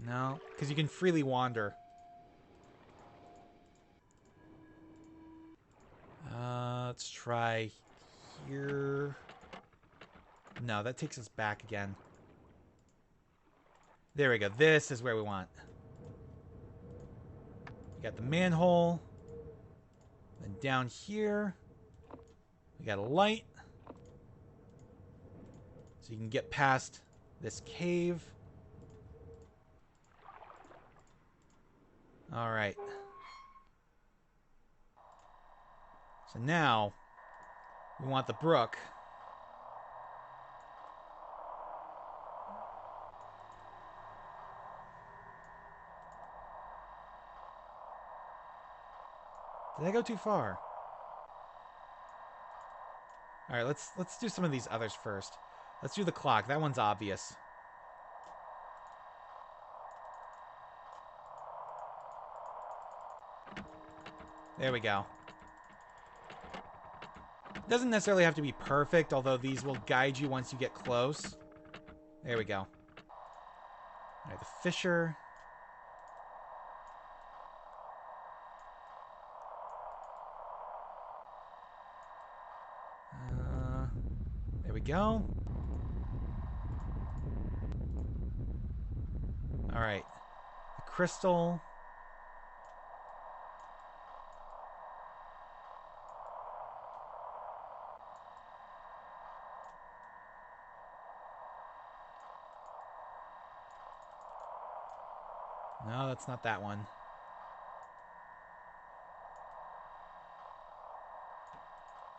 No, because you can freely wander. Let's try here. No, that takes us back again. There we go. This is where we want. We got the manhole. Then down here, we got a light. So you can get past this cave. Alright. So now, we want the brook. Did I go too far? Alright, let's do some of these others first. Let's do the clock. That one's obvious. There we go. Doesn't necessarily have to be perfect, although these will guide you once you get close. There we go. Alright, the Fisher. There we go. Alright. The crystal. No, that's not that one.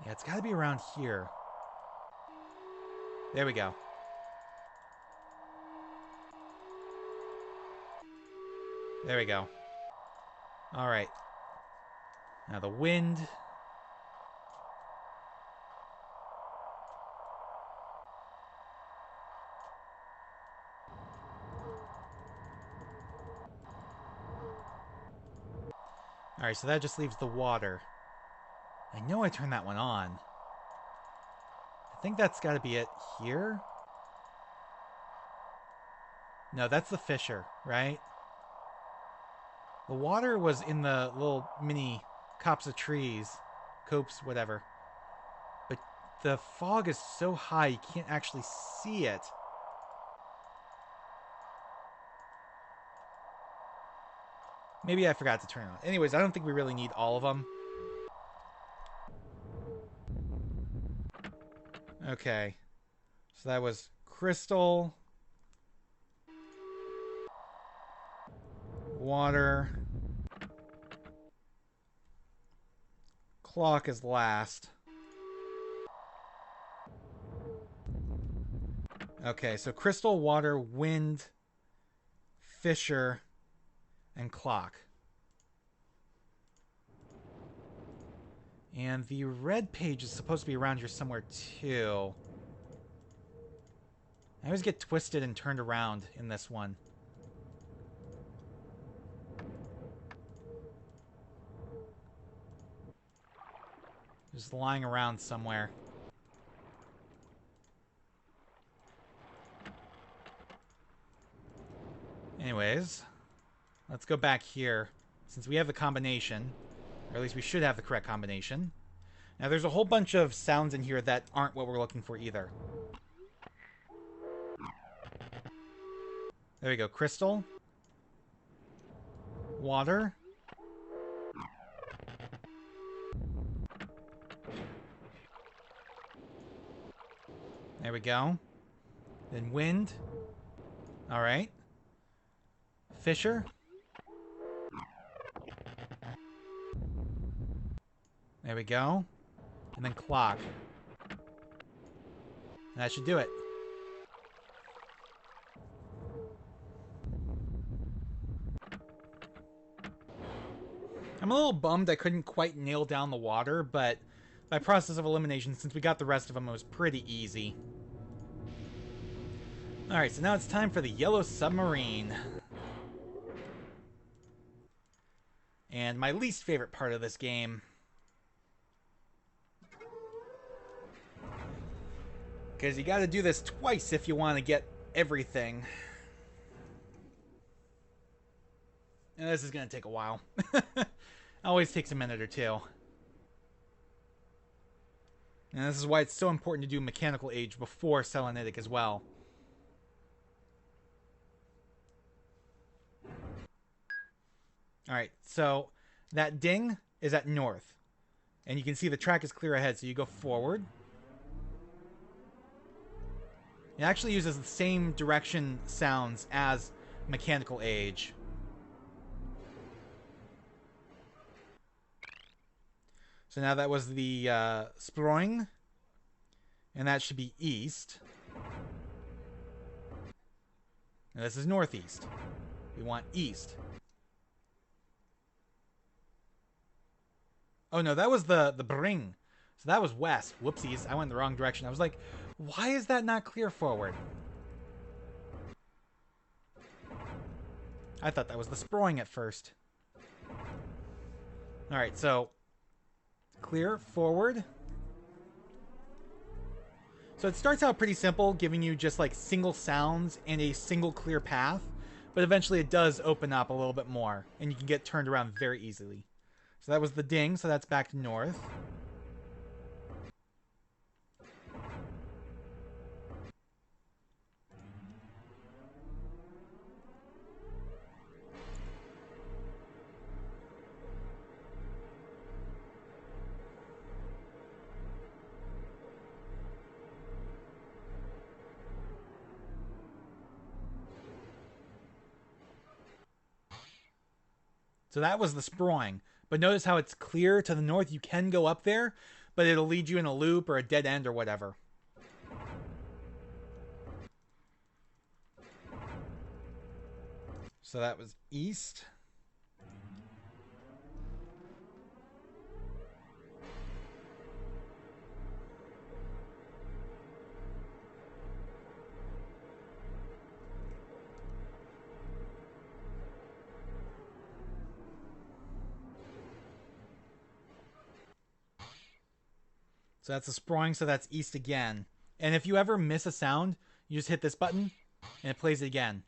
Yeah, it's got to be around here. There we go. There we go. Alright. Now the wind. Alright, so that just leaves the water. I know I turned that one on. I think that's got to be it here. No, that's the Fisher, right? The water was in the little mini copse of trees. Copes, whatever. But the fog is so high you can't actually see it. Maybe I forgot to turn it on. Anyways, I don't think we really need all of them. Okay. So that was crystal. Water. Clock is last. Okay, so crystal, water, wind, Fisher, and clock. And the red page is supposed to be around here somewhere too. I always get twisted and turned around in this one. Just lying around somewhere. Anyways, let's go back here. Since we have the combination, or at least we should have the correct combination. Now there's a whole bunch of sounds in here that aren't what we're looking for either. There we go. Crystal. Water. There we go. Then wind. Alright. Fisher. There we go. And then clock. That should do it. I'm a little bummed I couldn't quite nail down the water, but by process of elimination, since we got the rest of them, it was pretty easy. Alright, so now it's time for the Yellow Submarine. And my least favorite part of this game. Because you gotta do this twice if you want to get everything. And this is going to take a while. Always takes a minute or two. And this is why it's so important to do mechanical age before selenitic as well. Alright, so that ding is at north. And you can see the track is clear ahead, so you go forward. It actually uses the same direction sounds as mechanical age. So now that was the Sprung. And that should be east. Now this is northeast. We want east. Oh no, that was the Bring. So that was west. Whoopsies, I went in the wrong direction. I was like, why is that not clear forward? I thought that was the Sproing at first. Alright, so clear forward. So it starts out pretty simple, giving you just like single sounds and a single clear path. But eventually it does open up a little bit more, and you can get turned around very easily. So that was the ding, so that's back to north. So that was the Sproing. But notice how it's clear to the north. You can go up there, but it'll lead you in a loop or a dead end or whatever. So that was east. So that's a Sproing, so that's east again. And if you ever miss a sound, you just hit this button, and it plays it again.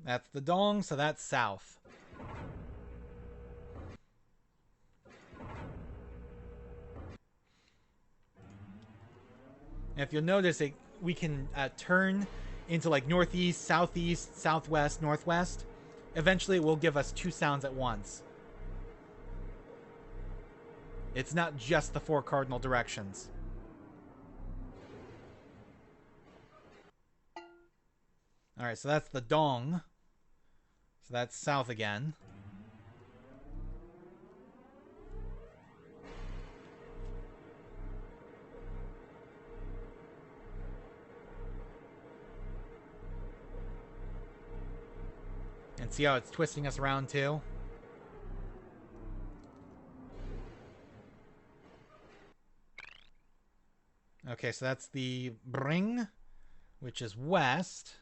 That's the Dong, so that's south. And if you'll notice, we can turn into like northeast, southeast, southwest, northwest. Eventually it will give us two sounds at once. It's not just the four cardinal directions. Alright, so that's the Dong. So that's south again. And see how it's twisting us around too? Okay, so that's the Bring, which is west.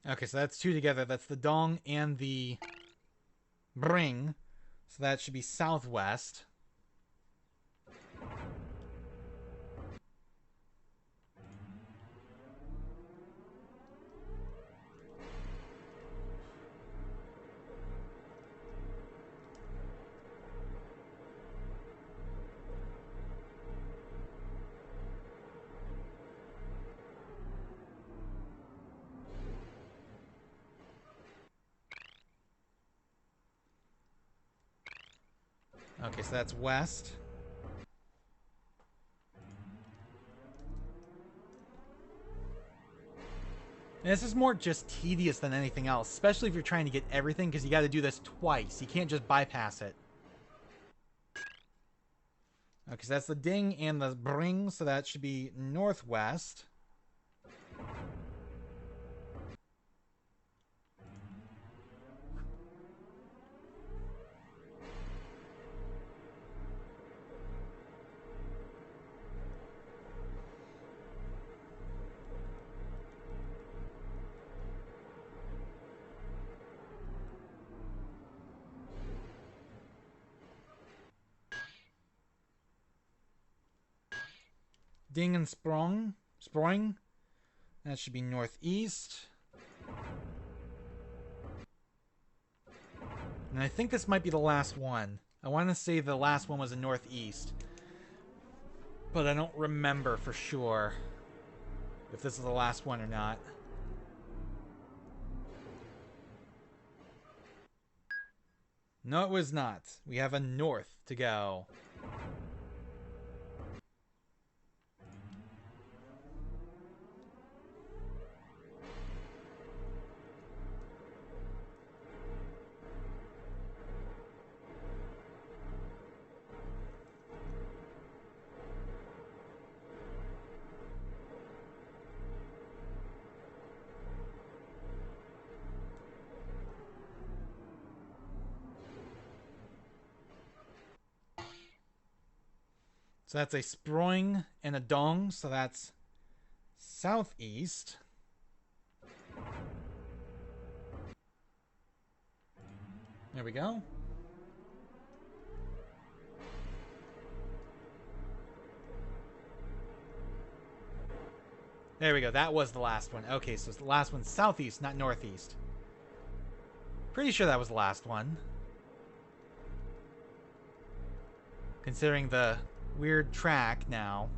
Okay, so that's two together. That's the Dong and the Bring. So that should be southwest. Okay, so that's west. And this is more just tedious than anything else, especially if you're trying to get everything, because you got to do this twice. You can't just bypass it. Okay, so that's the ding and the bring, so that should be northwest. Ding and sprung. That should be northeast. And I think this might be the last one. I want to say the last one was in northeast. But I don't remember for sure if this is the last one or not. No, it was not. We have a north to go. So that's a sproing and a dong, so that's southeast. There we go. There we go. That was the last one. Okay, so the last one's southeast, not northeast. Pretty sure that was the last one. Considering the weird track now.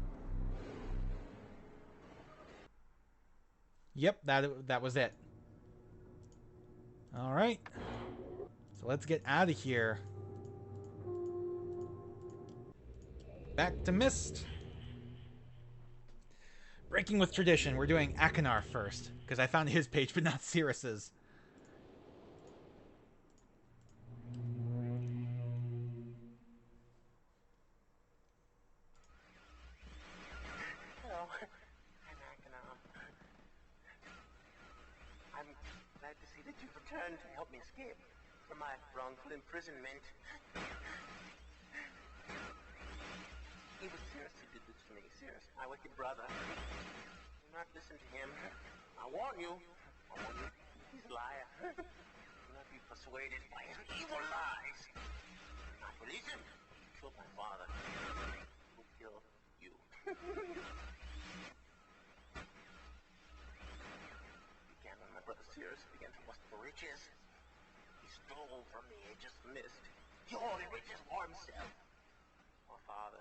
Yep, that was it. Alright. So let's get out of here. Back to MYST. Breaking with tradition, we're doing Akinar first, because I found his page but not Cirrus's. Hello, I'm Akinar. I'm glad to see that you've returned to help me escape from my wrongful imprisonment. It was Cirrus who did this to me. Cirrus, my wicked brother. Do not listen to him. I warn you. He's a liar. Do not be persuaded by his evil lies. Do not believe him. Kill my father. He will kill you. Began when my brother Cirrus began to lust for riches. He stole from the Aegis Mist. He hoarded riches for himself. My father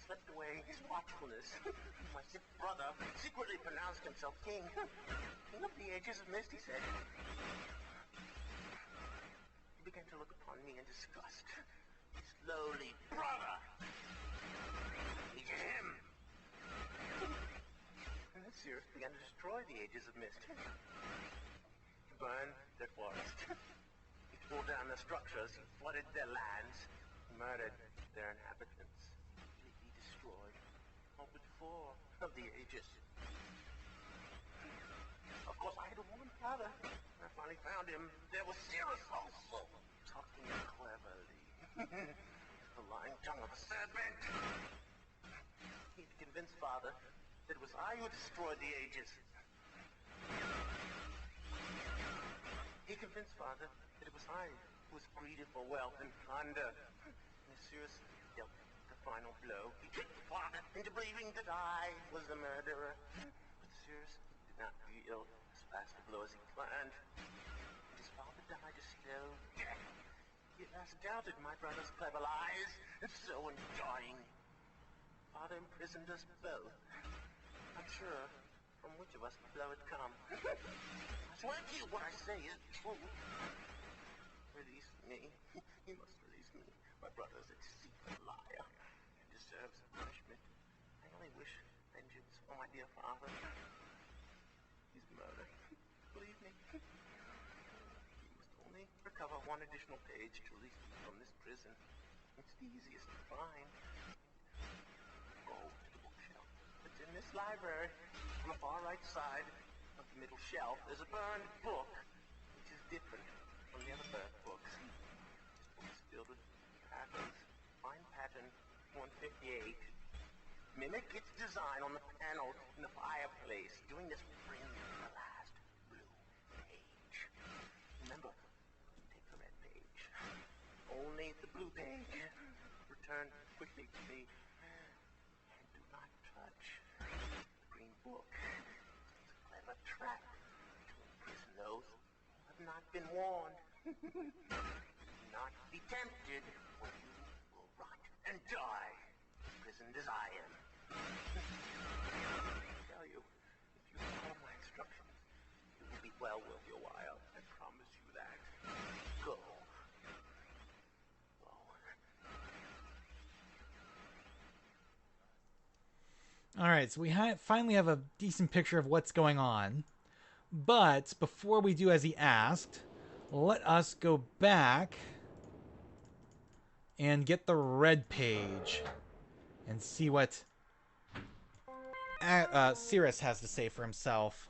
slipped away his watchfulness. My sick brother secretly pronounced himself king. King of the Aegis of Mist, he said. He began to look upon me in disgust. His lowly brother. He did him. And then Cirrus began to destroy the Aegis of Mist. He burned their forest. He tore down their structures. He flooded their lands. He murdered their inhabitants. He destroyed all but 4 of the Aegis. Of course, I had a woman father. When I finally found him, there was Cirrus also, talking cleverly. The lying tongue of a serpent. He had convinced father that it was I who destroyed the Aegis. He convinced father that it was I who was greedy for wealth and plunder. And Cirrus dealt the final blow. He tricked father into believing that I was the murderer. But Cirrus did not deal as fast a blow as he planned. And his father died a slow death. He at last doubted my brother's clever lies, and so in dying, father imprisoned us both. Not sure from which of us the blow had come. I swear to you what I say is true. Release me. You must release me. My brother's a deceitful liar. He deserves punishment. I only wish vengeance for my dear father. He's murder. Believe me. You must only recover one additional page to release me from this prison. It's the easiest to find. Go to the bookshelf. It's in this library. On the far right side of the middle shelf, there's a burned book, which is different from the other burned books. This book is filled with patterns. Find pattern 158. Mimic its design on the panel in the fireplace. Doing this will bring you to the last blue page. Remember, take the red page. Only the blue page. Return quickly to me. And do not touch the green book. It's a clever trap to imprison those who have not been warned. Do not be tempted, or you will rot and die. Imprisoned as I am. I tell you, if you follow my instructions, it will be well worth your while. I promise you that. Go. Go. Alright, so we finally have a decent picture of what's going on. But before we do as he asked, let us go back and get the red page and see what Cirrus has to say for himself.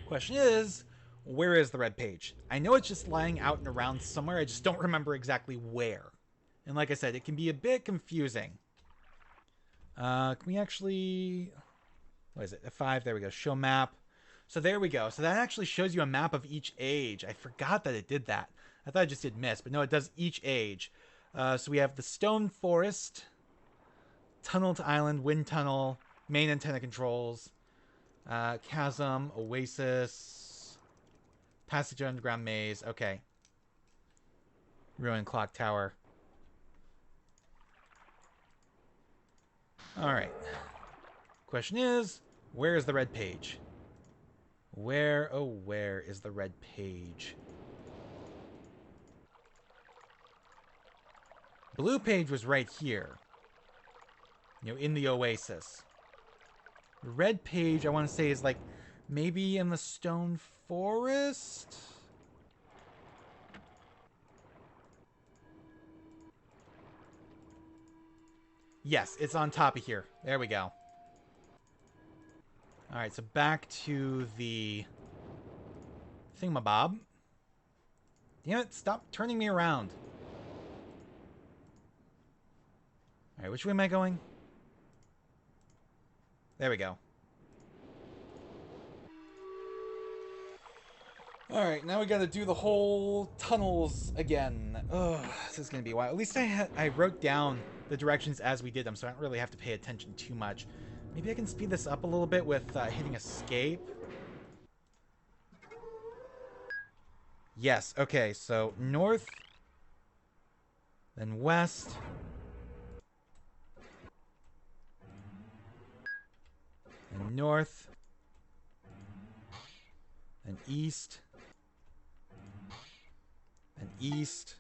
Question is, where is the red page? I know it's just lying out and around somewhere, I just don't remember exactly where. And like I said, it can be a bit confusing. Can we actually... What is it? F5, there we go. Show map. So there we go. So that actually shows you a map of each age. I forgot that it did that. I thought it just did MYST, but no, it does each age. So we have the Stone Forest, Tunnel to Island, Wind Tunnel, Main Antenna Controls, Chasm, Oasis, Passage Underground Maze. Okay. Ruined Clock Tower. Alright. Question is, where is the red page? Where, oh, where is the red page? Blue page was right here. You know, in the Oasis. The red page, I want to say, is like maybe in the Stone Forest? Yes, it's on top of here. There we go. Alright, so back to the thingamabob. Damn it, stop turning me around. Alright, which way am I going? There we go. Alright, now we gotta do the whole tunnels again. Ugh, this is gonna be a while. At least I wrote down the directions as we did them, so I don't really have to pay attention too much. Maybe I can speed this up a little bit with hitting escape. Yes, okay, so north, then west, and north, then east, then east,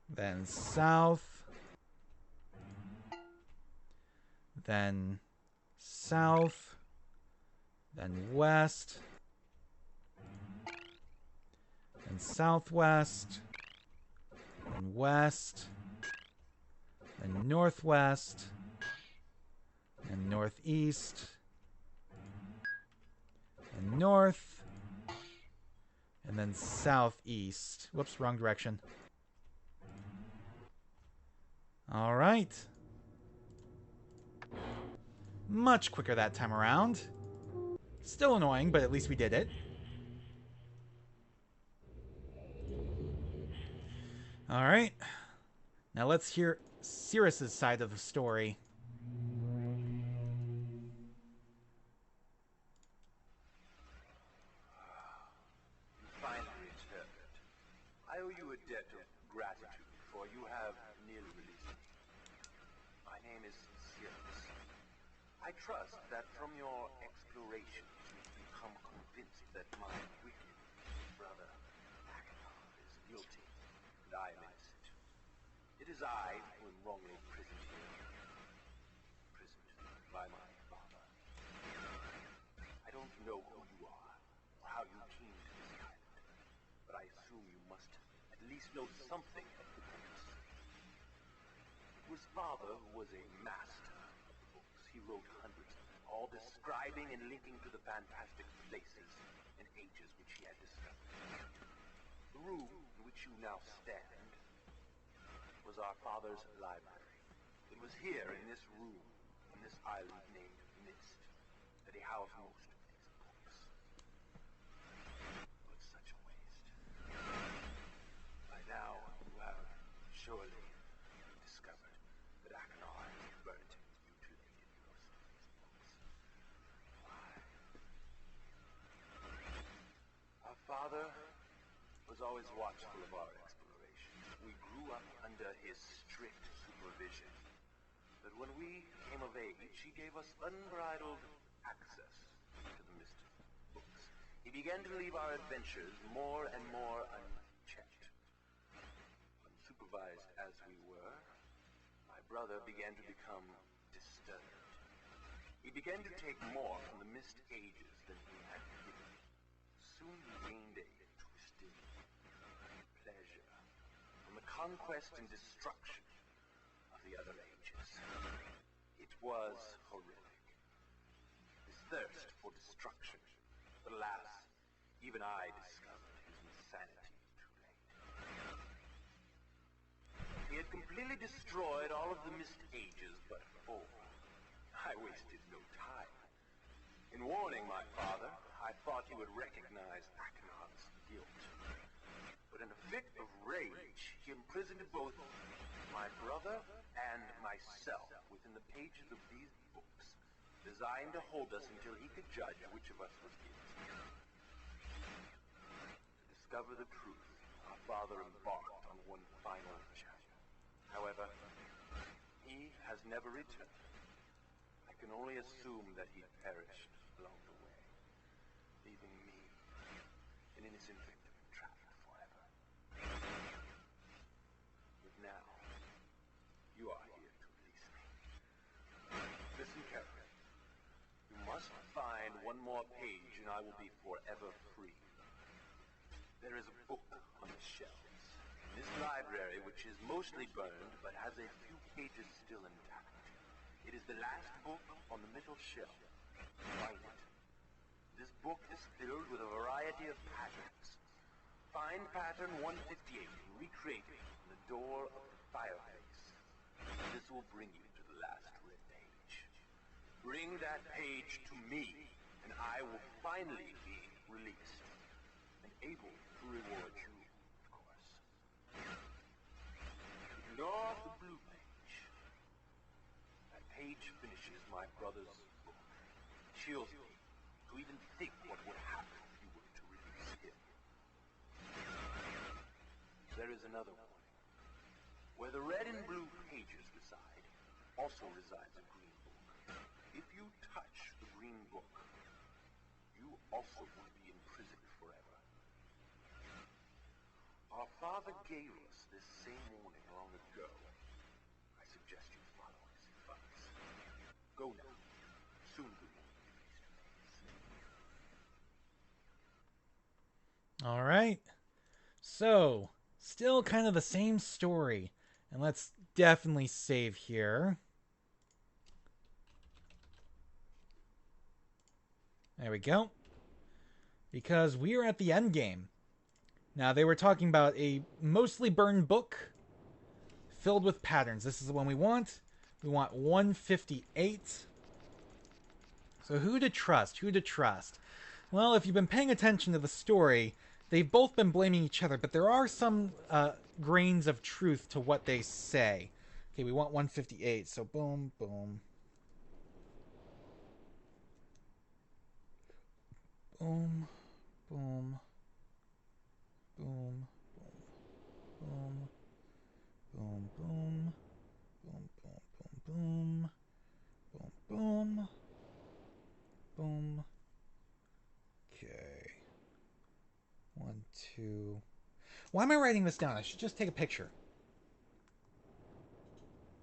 then south, then south, then west, then southwest, then west, then northwest, and northeast, and north, and then southeast. Whoops, wrong direction. All right. Much quicker that time around. Still annoying, but at least we did it. All right. Now let's hear Cirrus's side of the story. Finally returned. I owe you a debt of gratitude, for you have nearly released me. My name is Cirrus. I trust that from your explorations you've become convinced that my wicked brother Agatha is guilty, and I am innocent. It is I who am wrongly imprisoned here. Imprisoned by my father. assume you must at least know something of the books. It was Father who was a master of the books. He wrote hundreds of them, all describing and linking to the fantastic places and ages which he had discovered. The room in which you now stand was our Father's library. It was here, in this room, on this island named MYST, that he housed most of these books. It was such a waste. By now, you have surely discovered that Akinar has burnt and mutilated most of these books. Why? Our Father was always watchful of our explorations. We grew up under his strict supervision. But when we came of age, he gave us unbridled access to the MYST books. He began to leave our adventures more and more unchecked. Unsupervised as we were, my brother began to become disturbed. He began to take more from the MYST ages than he had given. Soon he gained a twisted pleasure from the conquest and destruction of the other ages. It was horrific. His thirst for destruction. But alas, even I discovered his insanity too late. He had completely destroyed all of the MYST ages but 4. I wasted no time. In warning my father, I thought he would recognize Akinon's guilt. But in a fit of rage, he imprisoned both my brother and myself within the pages of these books, designed to hold us until he could judge which of us was guilty. To discover the truth, our father embarked on one final chapter. However, he has never returned. I can only assume that he perished along the way, leaving me an innocent victim trapped forever. But now, you are here to release me. Listen carefully. You must find one more page and I will be forever free. There is a book on the shelves. In this library, which is mostly burned but has a few pages still intact. It is the last book on the middle shelf. Find it. This book is filled with a variety of patterns. Find pattern 158 and recreate it on the door of the fireplace. This will bring you to the last red page. Bring that page to me, and I will finally be released, and able to reward you, of course. Ignore the blue page. That page finishes my brother's book. Chills me to even think what would happen if you were to release him. There is another warning. Where the red and blue pages reside, also resides a green book. If you touch the green book, you also will be imprisoned forever. Our father gave us this same warning long ago. I suggest you follow his advice. Go now. Soon we will be face to face. All right. So, still kind of the same story. And let's definitely save here. There we go. Because we are at the end game. Now, they were talking about a mostly burned book filled with patterns. This is the one we want. We want 158. So who to trust? Who to trust? Well, if you've been paying attention to the story, they've both been blaming each other, but there are some grains of truth to what they say. Okay, we want 158, so boom, boom. Boom, boom, boom, boom, boom, boom, boom, boom, boom, boom, boom, boom. Okay. 1, 2. Why am I writing this down? I should just take a picture.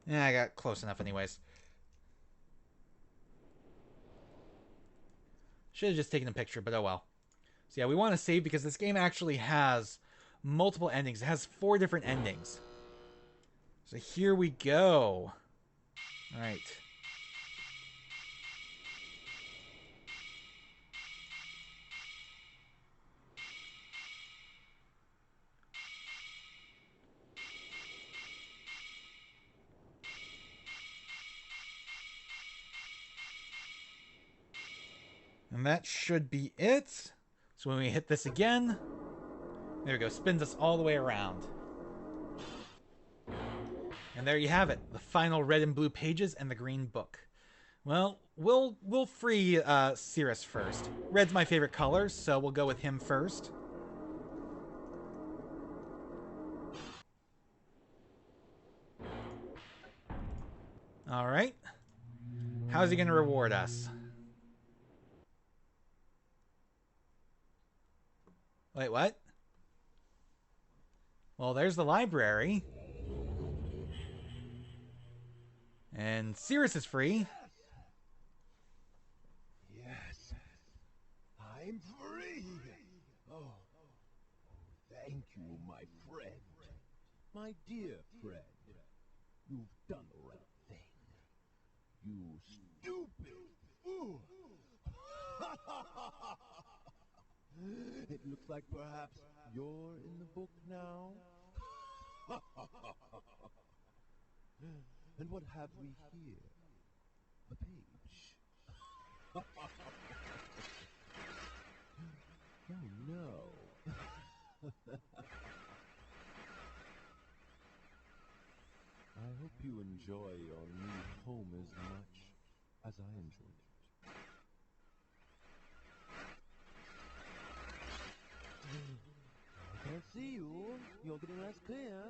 Yeah, I got close enough anyways. Should have just taken a picture, but oh well. So yeah, we want to save because this game actually has multiple endings. It has 4 different endings. So here we go. All right. And that should be it. So when we hit this again, there we go, spins us all the way around. And there you have it, the final red and blue pages and the green book. Well, we'll free Cirrus first. Red's my favorite color, so we'll go with him first. All right. How's he going to reward us? Wait, what? Well, there's the library. And Cirrus is free. Yes, I'm free. Oh, thank you, my friend. My dear friend, you've done the right thing. You stupid fool. It looks like perhaps you're in the book now. And what have we here? A page. Oh no. I hope you enjoy your new home as much as I enjoyed it. I can't see you. You're getting less clear.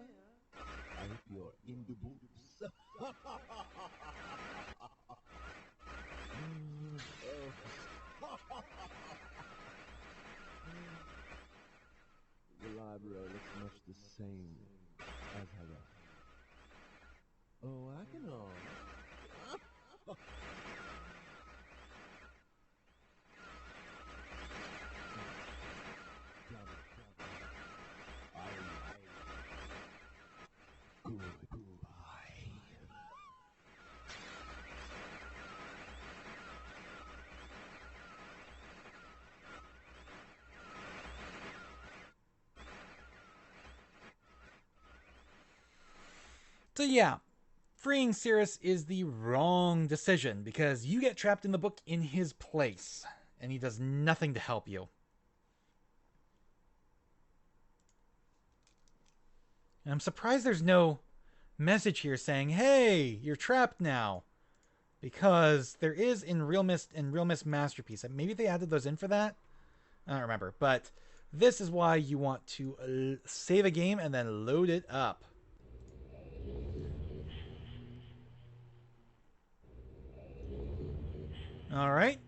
I hope you're in the boots. The library looks much the same as I left. Oh, I can Goodbye. So yeah, freeing Cirrus is the wrong decision because you get trapped in the book in his place, and he does nothing to help you. And I'm surprised there's no message here saying, hey, you're trapped now. Because there is in Real Mist and Real Mist Masterpiece. Maybe they added those in for that? I don't remember. But this is why you want to save a game and then load it up. Alright.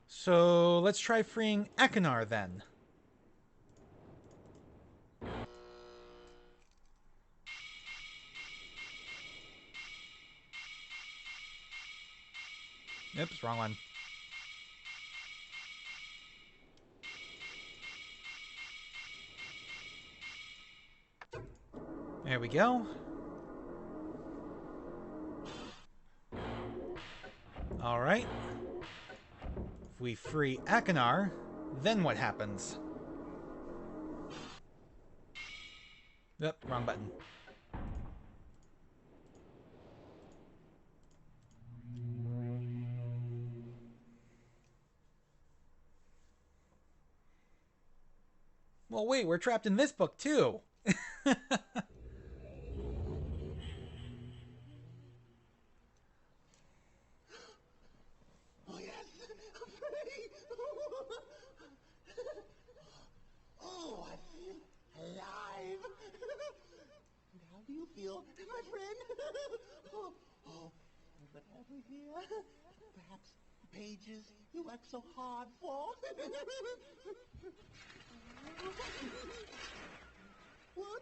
So let's try freeing Akinar then. Oops, wrong one. There we go. Alright. If we free Akinar, then what happens? Yep, wrong button. Well, wait, we're trapped in this book, too. Oh, yes, I'm free. Oh, I feel alive. And how do you feel, my friend? Oh, what have we here? Perhaps pages you worked so hard for? What?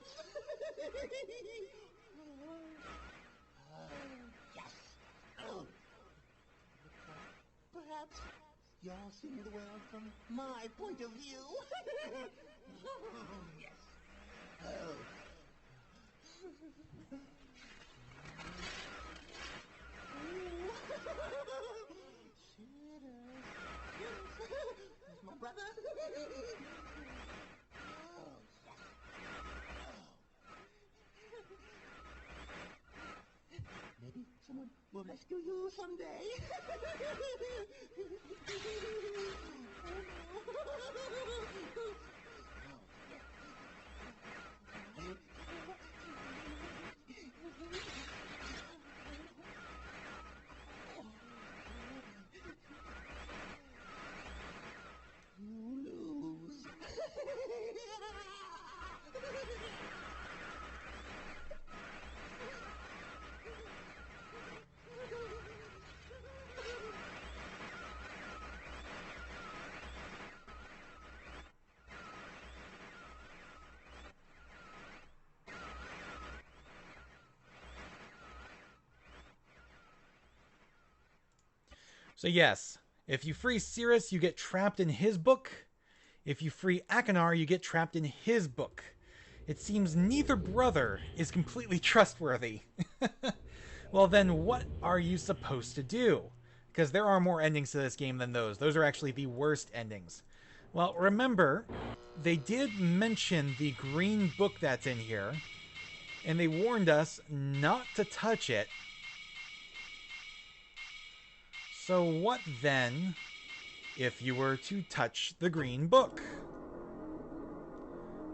Yes. Oh. Perhaps you're seeing the world from my point of view. Yes. There's my brother. Maybe someone will rescue you someday. You lose. So yes, if you free Cirrus, you get trapped in his book. If you free Akinar, you get trapped in his book. It seems neither brother is completely trustworthy. Well, then what are you supposed to do? Because there are more endings to this game than those. Those are actually the worst endings. Well, remember, they did mention the green book that's in here, and they warned us not to touch it. So what then if you were to touch the green book?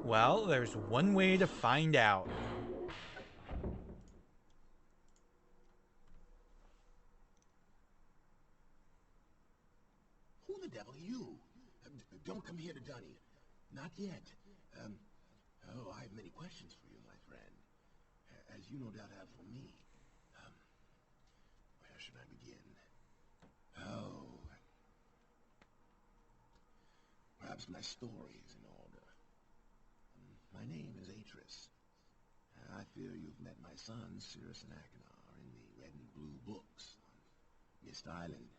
Well, there's one way to find out. Who the devil are you? Don't come here to Dunny. Not yet. Oh, I have many questions for you, my friend. As you no doubt have for me. Where should I begin? Oh. Perhaps my story is in order. My name is Atris. I fear you've met my sons, Cirrus and Akinar, in the red and blue books on MYST Island.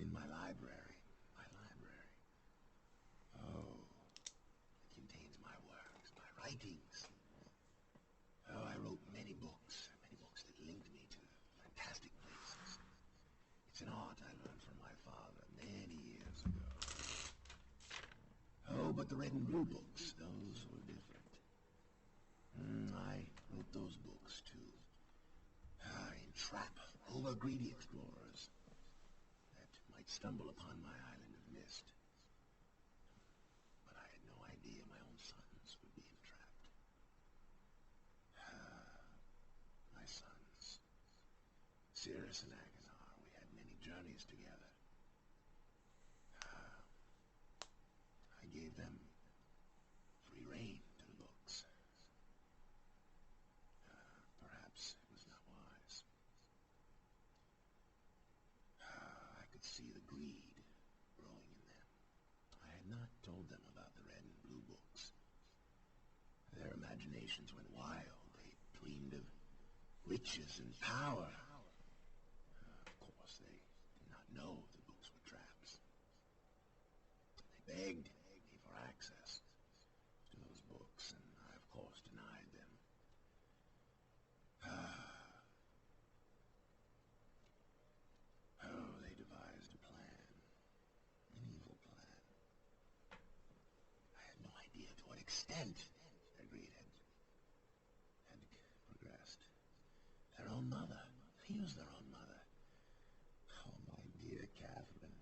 In my library. My library. Oh. It contains my works, my writings. Oh, I wrote many books that linked me to fantastic places. It's an art I learned from my father many years ago. Oh, but the red and blue books, those were different. I wrote those books to entrap over-greedy explorers that might stumble upon my island of MYST. But I had no idea my own sons would be entrapped. My sons, Cirrus and Akinar, we had many journeys together. I gave them free rein to the books. Perhaps it was not wise. I could see the greed growing in them. I had not told them about the red and blue books. Their imaginations went wild. They dreamed of riches and power. Of course, they did not know the books were traps. They begged me for access to those books, and I, of course, denied them. Oh, they devised a plan. An evil plan. I had no idea to what extent their greed had progressed. Their own mother. He was their own mother. Oh, my dear Catherine.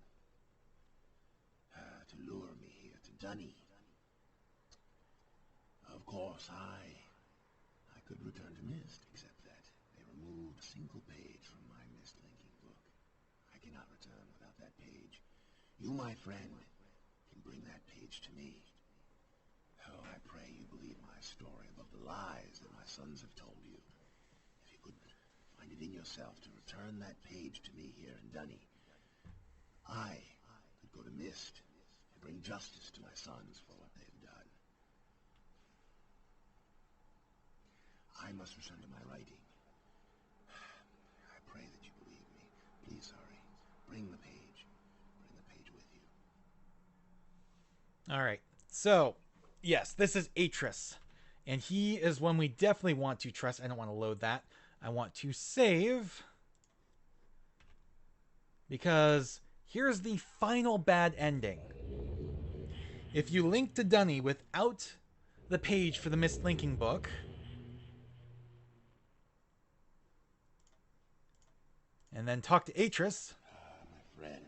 To lure me here to Dunny. Of course, I could return to MYST, except that they removed a single page from my MYST linking book. I cannot return without that page. You, my friend, can bring that page to me. Oh, I pray you believe my story above the lies that my sons have told you. If you could find it in yourself to return that page to me here in Dunny, I could go to MYST and bring justice to my sons for what they've done. I must return to my writing. I pray that you believe me. Please hurry. Bring the page. Bring the page with you. All right. So, yes, this is Atris. And he is one we definitely want to trust. I don't want to load that. I want to save. Because here's the final bad ending. If you link to Dunny without the page for the MYST linking book, and then talk to Atris. My friend.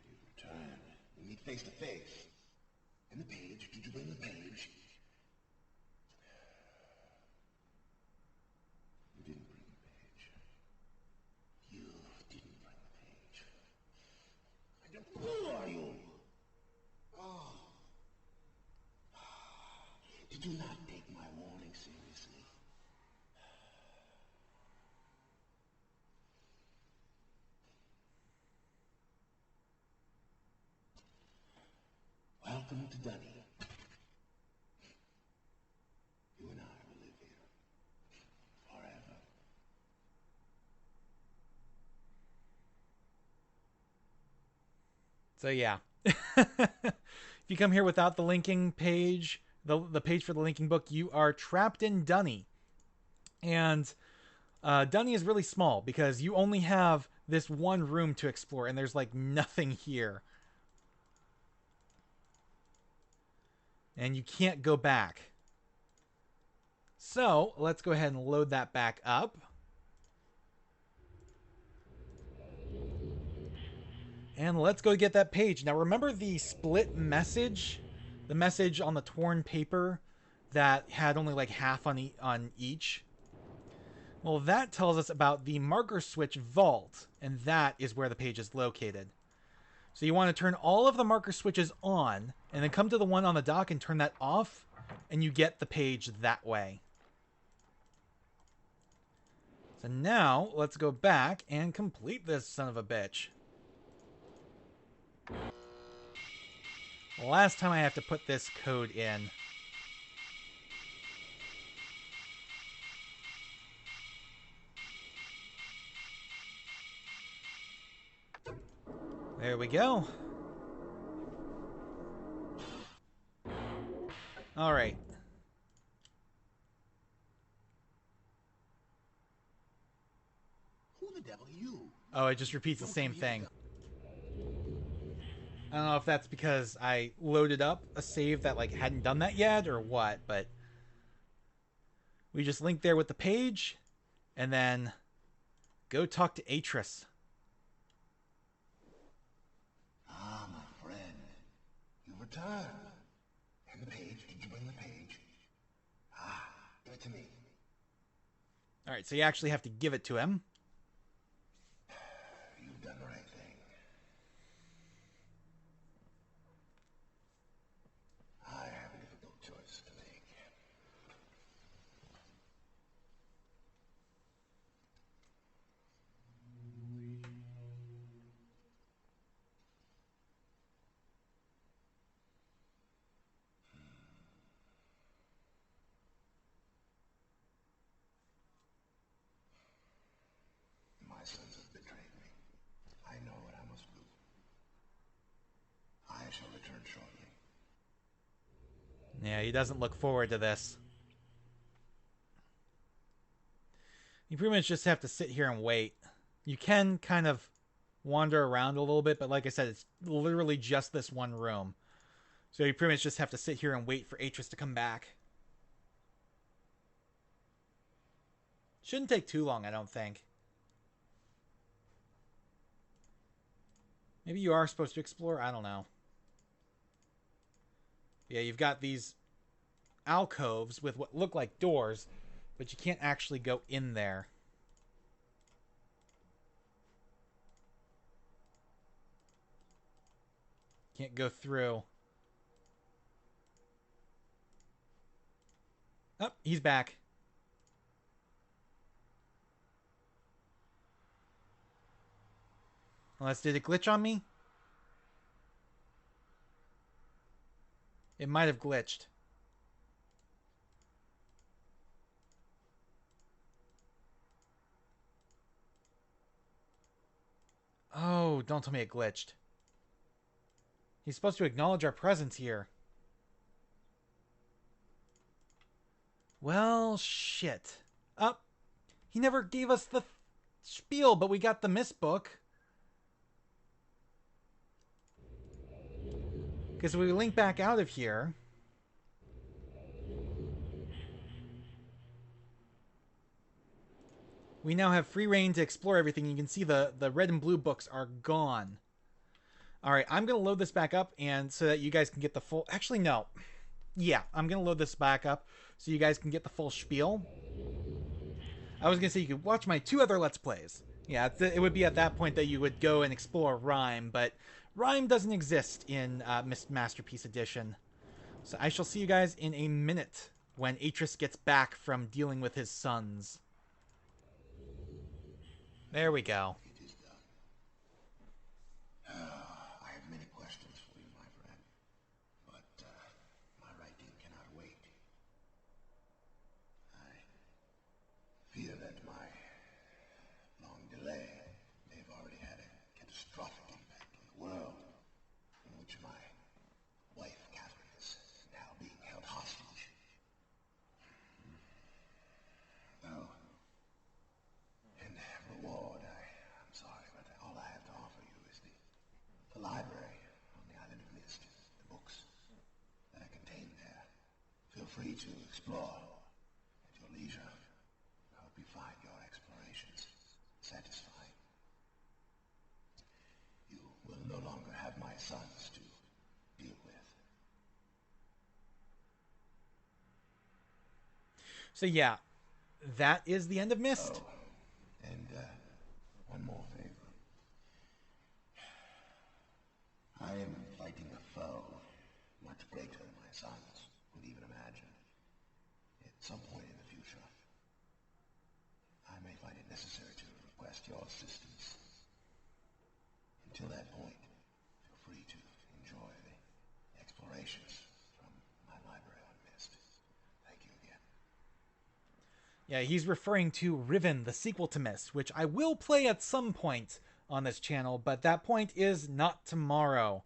You've returned. We meet face to face. And the page, did you bring the page? You didn't bring the page. You didn't bring the page. I don't fool you. Oh. Did you not take my warning seriously? Welcome to Dunny. You and I will live here forever. So yeah. If you come here without the linking page, the page for the linking book, you are trapped in Dunny. And Dunny is really small because you only have this one room to explore, and there's like nothing here. And you can't go back. So let's go ahead and load that back up. And let's go get that page. Now remember the split message? The message on the torn paper that had only like half on each? Well, that tells us about the marker switch vault, and that is where the page is located. So you want to turn all of the marker switches on, and then come to the one on the dock and turn that off, and you get the page that way. So now, let's go back and complete this son of a bitch. Last time I have to put this code in. There we go. Alright. Who the devil are you? Oh, it just repeats the same thing. I don't know if that's because I loaded up a save that like hadn't done that yet or what, but we just link there with the page and then go talk to Atris. Ah, my friend. You've returned. And the page, did you bring the page? Ah, give it to me. Alright, so you actually have to give it to him. You've done the right thing. I have a difficult choice to make. My sons have betrayed me. I know what I must do. I shall return shortly. Yeah, he doesn't look forward to this. You pretty much just have to sit here and wait. You can kind of wander around a little bit, but like I said, it's literally just this one room. So you pretty much just have to sit here and wait for Atris to come back. Shouldn't take too long, I don't think. Maybe you are supposed to explore? I don't know. Yeah, you've got these alcoves with what look like doors, but you can't actually go in there. Can't go through. Oh, he's back. Unless, did it glitch on me? It might have glitched. Oh, don't tell me it glitched. He's supposed to acknowledge our presence here. Well, shit. Up. He never gave us the spiel, but we got the MYST book. Because we link back out of here. We now have free reign to explore everything. You can see the red and blue books are gone. All right, I'm going to load this back up and so that you guys can get the full... Actually, no. Yeah, I'm going to load this back up so you guys can get the full spiel. I was going to say you could watch my 2 other Let's Plays. Yeah, it would be at that point that you would go and explore Rhyme, but Rhyme doesn't exist in MYST Masterpiece Edition. So I shall see you guys in a minute when Atris gets back from dealing with his sons. There we go. It is done. I have many questions for you, my friend, but my writing cannot wait. I fear that my long delay may have already had a catastrophic impact on the world in which my wife, Catherine, is now being held hostage. Though, in reward, I'm sorry, but all I have to offer you is the library on the island of MYST, the books that are contained there. Feel free to explore at your leisure. I hope you find your explorations satisfying. You will no longer have my sons to deal with. So yeah, that is the end of MYST. Oh, and one more favor. I am fighting a foe much greater than my sons would even imagine. At some point in the future, I may find it necessary to request your assistance. Until that point, feel free to enjoy the explorations from my library on MYST. Thank you again. Yeah, he's referring to Riven, the sequel to MYST, which I will play at some point on this channel, but that point is not tomorrow.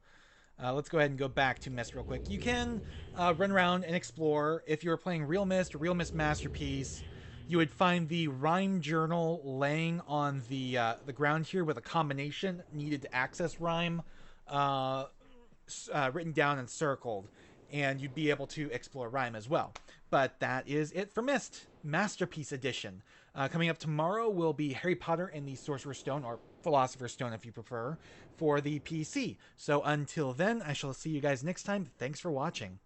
Let's go ahead and go back to MYST real quick. You can run around and explore. If you were playing Real MYST or Real MYST Masterpiece, you would find the Rhyme journal laying on the ground here with a combination needed to access Rhyme written down and circled, and you'd be able to explore Rhyme as well. But that is it for MYST Masterpiece Edition. Coming up tomorrow will be Harry Potter and the Sorcerer's Stone, or Philosopher's Stone if you prefer, for the PC. So until then, I shall see you guys next time. Thanks for watching.